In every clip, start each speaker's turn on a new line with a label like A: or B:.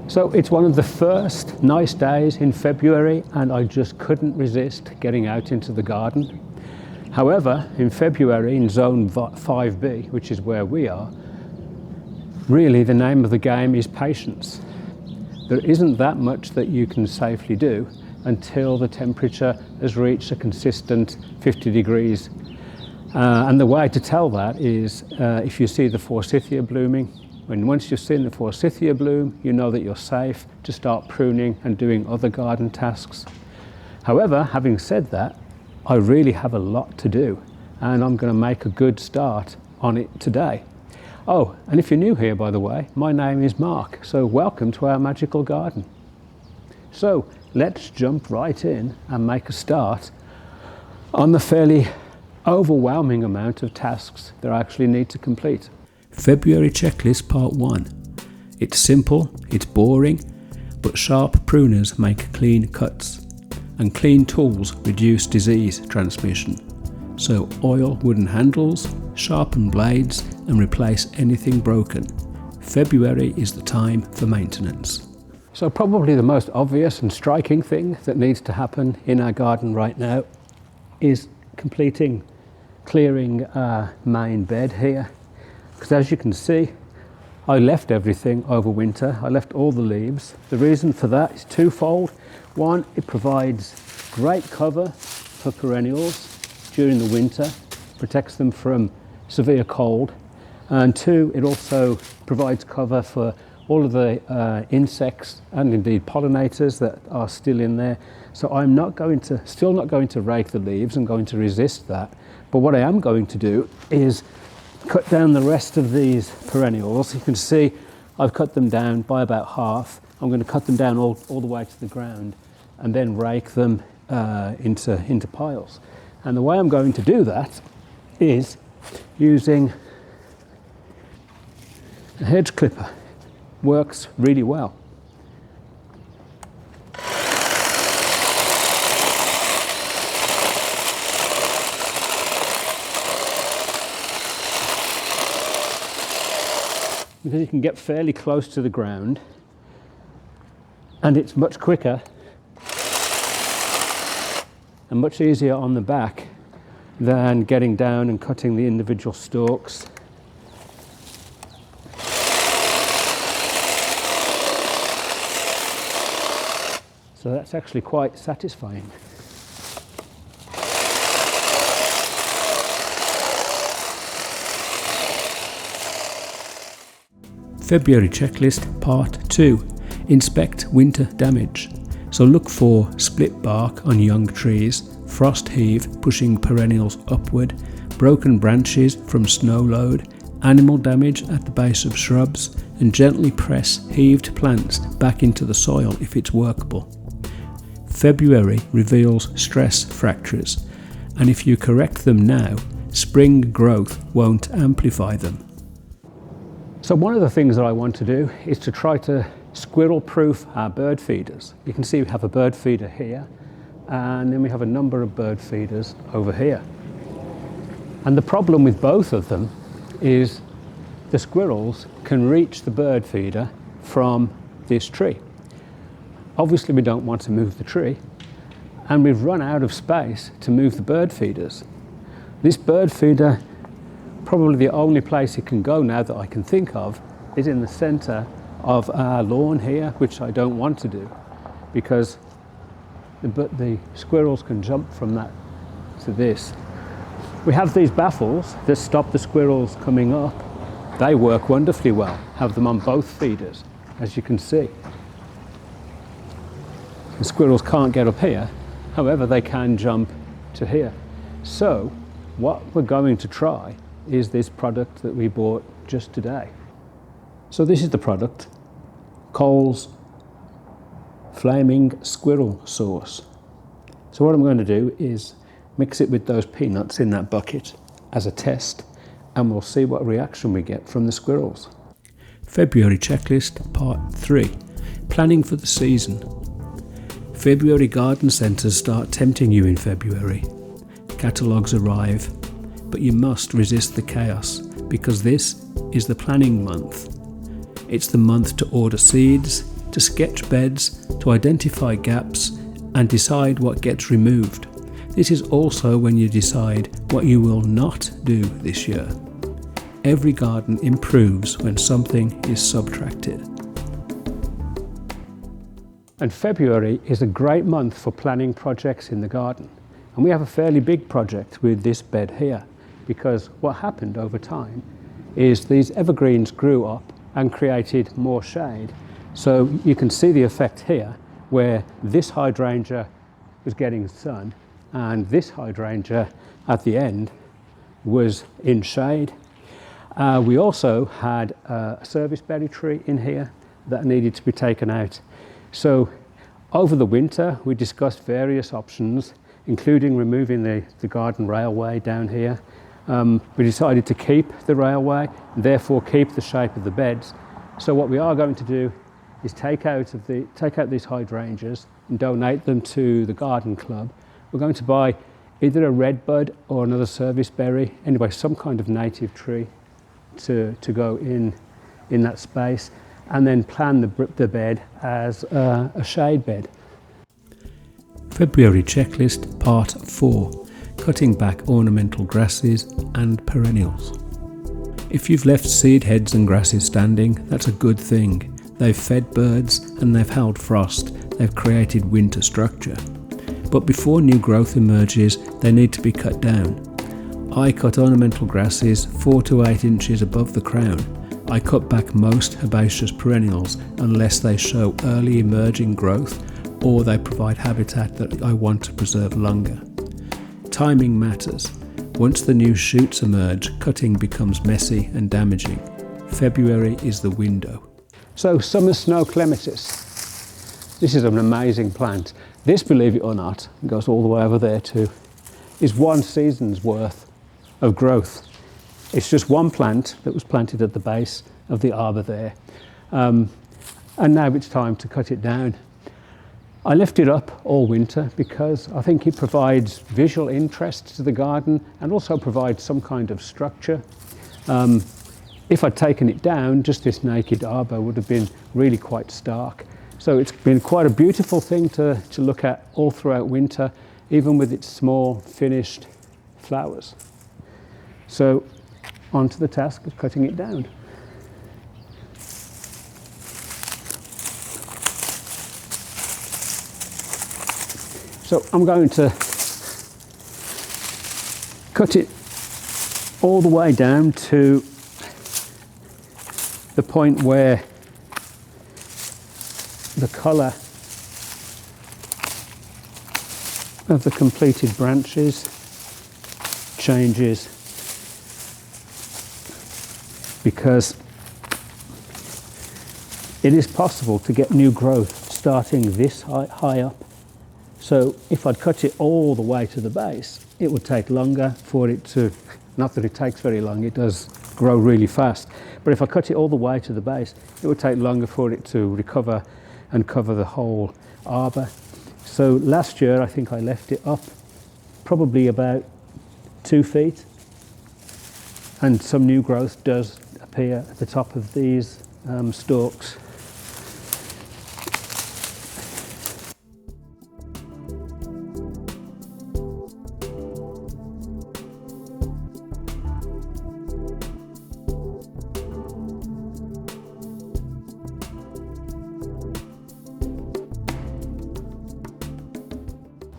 A: So it's one of the first nice days in February and I just couldn't resist getting out into the garden. However, in February in zone 5B, which is where we are, really the name of the game is patience. There isn't that much that you can safely do until the temperature has reached a consistent 50 degrees. And the way to tell that is if you see the forsythia blooming. Once you've seen the forsythia bloom, you know that you're safe to start pruning and doing other garden tasks. However, having said that, I really have a lot to do and I'm going to make a good start on it today. Oh, and if you're new here, by the way, my name is Mark, so welcome to our magical garden. So let's jump right in and make a start on the fairly overwhelming amount of tasks that I actually need to complete. February checklist part 1. It's simple, it's boring, but sharp pruners make clean cuts, and clean tools reduce disease transmission. So oil wooden handles, sharpen blades, and replace anything broken. February is the time for maintenance. So probably the most obvious and striking thing that needs to happen in our garden right now is clearing our main bed here. Because as you can see, I left everything over winter. I left all the leaves. The reason for that is twofold. One, it provides great cover for perennials during the winter, protects them from severe cold. And two, it also provides cover for all of the insects and indeed pollinators that are still in there. So I'm still not going to rake the leaves. I'm going to resist that. But what I am going to do is cut down the rest of these perennials. You can see I've cut them down by about half. I'm going to cut them down all the way to the ground and then rake them into piles. And the way I'm going to do that is using a hedge clipper. Works really well. Because you can get fairly close to the ground and it's much quicker and much easier on the back than getting down and cutting the individual stalks. So that's actually quite satisfying. February checklist part 2. Inspect winter damage. So look for split bark on young trees, frost heave pushing perennials upward, broken branches from snow load, animal damage at the base of shrubs, and gently press heaved plants back into the soil if it's workable. February reveals stress fractures, and if you correct them now, spring growth won't amplify them. So one of the things that I want to do is to try to squirrel-proof our bird feeders. You can see we have a bird feeder here, and then we have a number of bird feeders over here. And the problem with both of them is the squirrels can reach the bird feeder from this tree. Obviously we don't want to move the tree, and we've run out of space to move the bird feeders. This bird feeder, probably the only place it can go now that I can think of, is in the center of our lawn here, which I don't want to do because the squirrels can jump from that to this. We have these baffles that stop the squirrels coming up. They work wonderfully well. Have them on both feeders, as you can see. The squirrels can't get up here, however they can jump to here. So what we're going to try is this product that we bought just today. So this is the product, Cole's Flaming Squirrel Sauce. So what I'm going to do is mix it with those peanuts in that bucket as a test, and we'll see what reaction we get from the squirrels. February checklist part 3. Planning for the season. February garden centres start tempting you in February. Catalogues arrive, but you must resist the chaos because this is the planning month. It's the month to order seeds, to sketch beds, to identify gaps and decide what gets removed. This is also when you decide what you will not do this year. Every garden improves when something is subtracted. And February is a great month for planning projects in the garden. And we have a fairly big project with this bed here, because what happened over time is these evergreens grew up and created more shade. So you can see the effect here, where this hydrangea was getting sun and this hydrangea at the end was in shade. We also had a service berry tree in here that needed to be taken out. So over the winter we discussed various options, including removing the garden railway down here. We decided to keep the railway and therefore keep the shape of the beds. So what we are going to do is take out these hydrangeas and donate them to the garden club. We're going to buy either a redbud or another service berry, anyway, some kind of native tree to go in that space, and then plan the bed as a shade bed. February checklist part 4, cutting back ornamental grasses and perennials. If you've left seed heads and grasses standing, that's a good thing. They've fed birds and they've held frost. They've created winter structure. But before new growth emerges, they need to be cut down. I cut ornamental grasses 4 to 8 inches above the crown. I cut back most herbaceous perennials unless they show early emerging growth or they provide habitat that I want to preserve longer. Timing matters. Once the new shoots emerge, cutting becomes messy and damaging. February is the window. So summer snow clematis. This is an amazing plant. This, believe it or not, goes all the way over there too, is one season's worth of growth. It's just one plant that was planted at the base of the arbour there. And now it's time to cut it down. I left it up all winter because I think it provides visual interest to the garden and also provides some kind of structure. If I'd taken it down, just this naked arbour would have been really quite stark. So it's been quite a beautiful thing to look at all throughout winter, even with its small finished flowers. So on to the task of cutting it down. So I'm going to cut it all the way down to the point where the colour of the completed branches changes, because it is possible to get new growth starting this high up. So if I'd cut it all the way to the base, it would take longer for it to, not that it takes very long, it does grow really fast, but if I cut it all the way to the base, it would take longer for it to recover and cover the whole arbour. So last year I think I left it up probably about 2 feet, and some new growth does appear at the top of these stalks.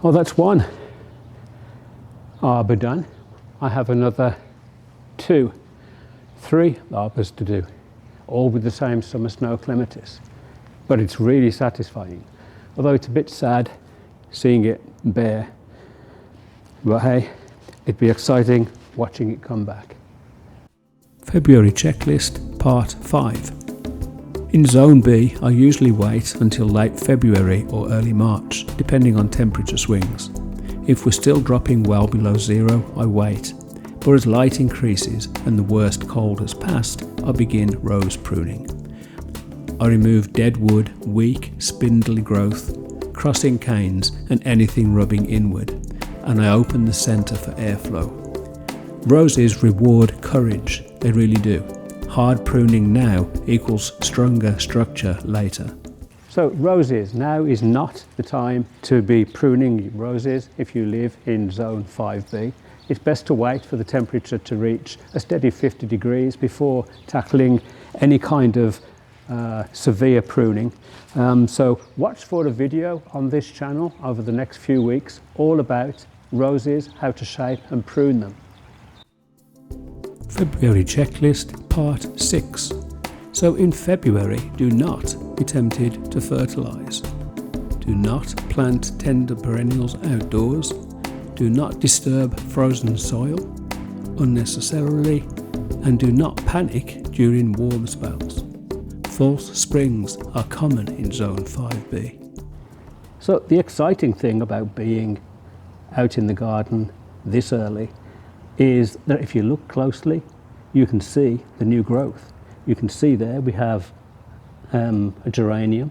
A: Well, that's one arbour done. I have another 3 arbours to do, all with the same summer snow clematis. But it's really satisfying, although it's a bit sad seeing it bare. But hey, it'd be exciting watching it come back. February checklist part 5. In Zone B, I usually wait until late February or early March, depending on temperature swings. If we're still dropping well below zero, I wait. But as light increases and the worst cold has passed, I begin rose pruning. I remove dead wood, weak, spindly growth, crossing canes and anything rubbing inward, and I open the centre for airflow. Roses reward courage, they really do. Hard pruning now equals stronger structure later. So roses, now is not the time to be pruning roses if you live in zone 5B. It's best to wait for the temperature to reach a steady 50 degrees before tackling any kind of severe pruning. So watch for a video on this channel over the next few weeks all about roses, how to shape and prune them. February checklist part 6. So in February, do not be tempted to fertilise. Do not plant tender perennials outdoors. Do not disturb frozen soil unnecessarily, and do not panic during warm spells. False springs are common in zone 5B. So the exciting thing about being out in the garden this early is that if you look closely, you can see the new growth. You can see there we have a geranium,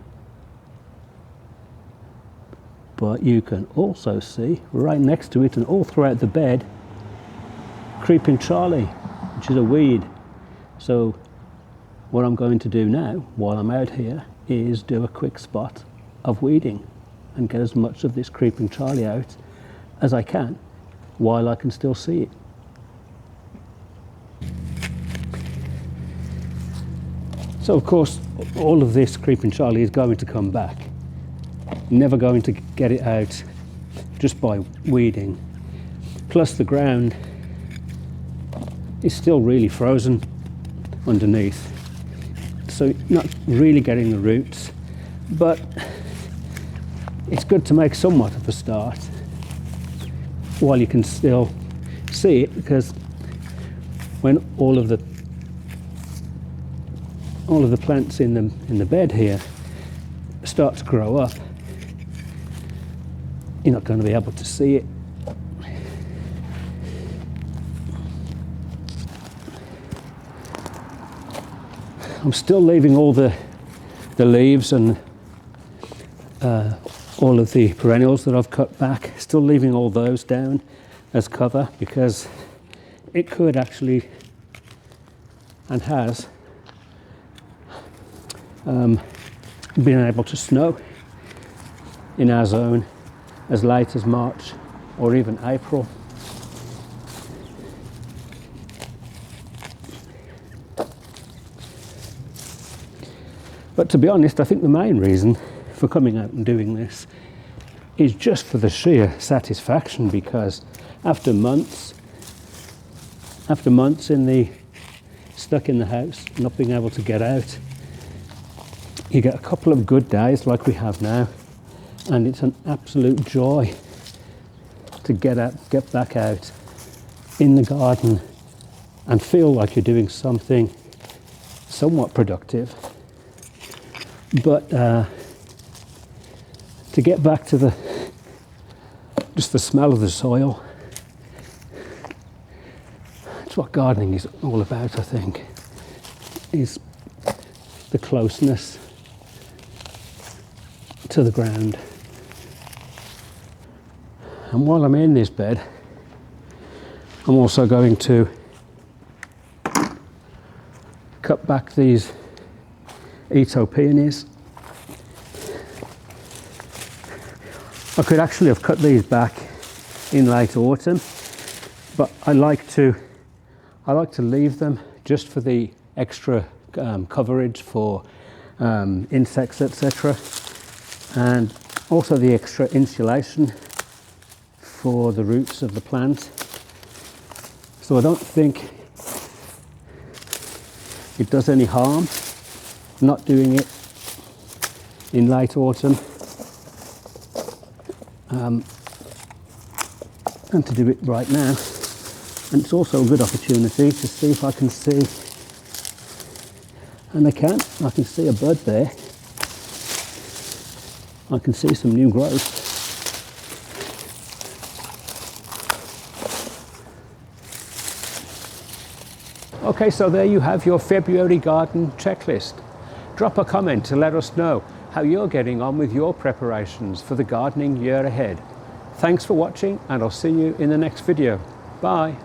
A: but you can also see right next to it and all throughout the bed, creeping Charlie, which is a weed. So what I'm going to do now while I'm out here is do a quick spot of weeding and get as much of this creeping Charlie out as I can while I can still see it. So of course all of this creeping Charlie is going to come back. Never going to get it out just by weeding. Plus the ground is still really frozen underneath, so not really getting the roots, but it's good to make somewhat of a start while you can still see it, because when all of the plants in the bed here start to grow up, you're not going to be able to see it. I'm still leaving all the leaves and all of the perennials that I've cut back, still leaving all those down as cover, because it could actually, and has, been able to snow in our zone as late as March or even April. But to be honest, I think the main reason for coming out and doing this is just for the sheer satisfaction, because after months stuck in the house, not being able to get out, you get a couple of good days like we have now, and it's an absolute joy to get back out in the garden and feel like you're doing something somewhat productive. But to get back to just the smell of the soil, it's what gardening is all about, I think, is the closeness to the ground. And while I'm in this bed, I'm also going to cut back these peonies. I could actually have cut these back in late autumn, but I like to leave them just for the extra coverage for insects, etc., and also the extra insulation for the roots of the plant. So I don't think it does any harm not doing it in late autumn, and to do it right now. And it's also a good opportunity to see if I can see, and I can see a bud there. I can see some new growth. Okay, so there you have your February garden checklist. Drop a comment to let us know how you're getting on with your preparations for the gardening year ahead. Thanks for watching, and I'll see you in the next video. Bye.